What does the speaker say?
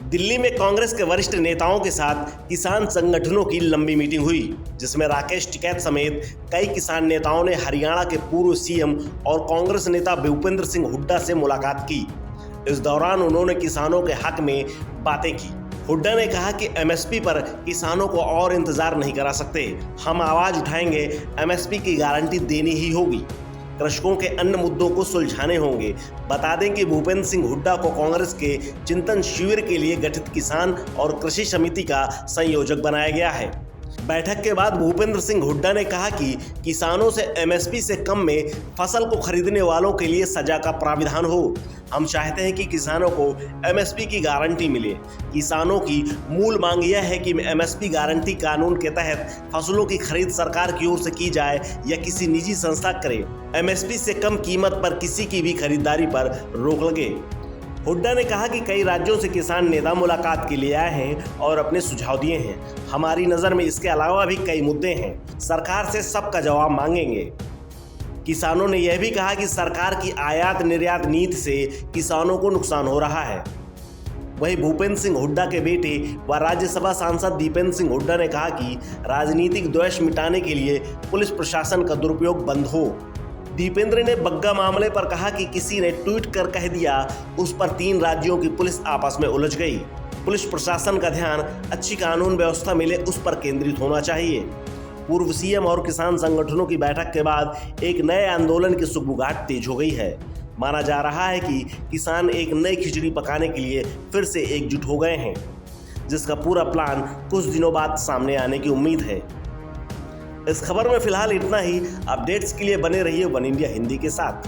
दिल्ली में कांग्रेस के वरिष्ठ नेताओं के साथ किसान संगठनों की लंबी मीटिंग हुई, जिसमें राकेश टिकैत समेत कई किसान नेताओं ने हरियाणा के पूर्व सीएम और कांग्रेस नेता भूपेंद्र सिंह हुड्डा से मुलाकात की। इस दौरान उन्होंने किसानों के हक में बातें की। हुड्डा ने कहा कि एमएसपी पर किसानों को और इंतजार नहीं करा सकते। हम आवाज उठाएंगे, एमएसपी की गारंटी देनी ही होगी। कृषकों के अन्य मुद्दों को सुलझाने होंगे। बता दें कि भूपेंद्र सिंह हुड्डा को कांग्रेस के चिंतन शिविर के लिए गठित किसान और कृषि समिति का संयोजक बनाया गया है। बैठक के बाद भूपेंद्र सिंह हुड्डा ने कहा कि किसानों से एमएसपी से कम में फसल को खरीदने वालों के लिए सजा का प्राविधान हो। हम चाहते हैं कि किसानों को एमएसपी की गारंटी मिले। किसानों की मूल मांग यह है कि एमएसपी गारंटी कानून के तहत फसलों की खरीद सरकार की ओर से की जाए या किसी निजी संस्था करे। एमएसपी से कम कीमत पर किसी की भी खरीदारी पर रोक लगे। हुड्डा ने कहा कि कई राज्यों से किसान नेता मुलाकात के लिए आए हैं और अपने सुझाव दिए हैं। हमारी नज़र में इसके अलावा भी कई मुद्दे हैं। सरकार से सबका जवाब मांगेंगे। किसानों ने यह भी कहा कि सरकार की आयात निर्यात नीति से किसानों को नुकसान हो रहा है। वहीं भूपेंद्र सिंह हुड्डा के बेटे व राज्यसभा सांसद दीपेंद्र सिंह हुड्डा ने कहा कि राजनीतिक द्वेष मिटाने के लिए पुलिस प्रशासन का दुरुपयोग बंद हो। दीपेंद्र ने बग्गा मामले पर कहा कि किसी ने ट्वीट कर कह दिया, उस पर 3 राज्यों की पुलिस आपस में उलझ गई। पुलिस प्रशासन का ध्यान अच्छी कानून व्यवस्था मिले उस पर केंद्रित होना चाहिए। पूर्व सीएम और किसान संगठनों की बैठक के बाद एक नए आंदोलन की सुगबुगाहट तेज हो गई है। माना जा रहा है कि किसान एक नई खिचड़ी पकाने के लिए फिर से एकजुट हो गए हैं, जिसका पूरा प्लान कुछ दिनों बाद सामने आने की उम्मीद है। इस खबर में फिलहाल इतना ही। अपडेट्स के लिए बने रहिए वन इंडिया हिंदी के साथ।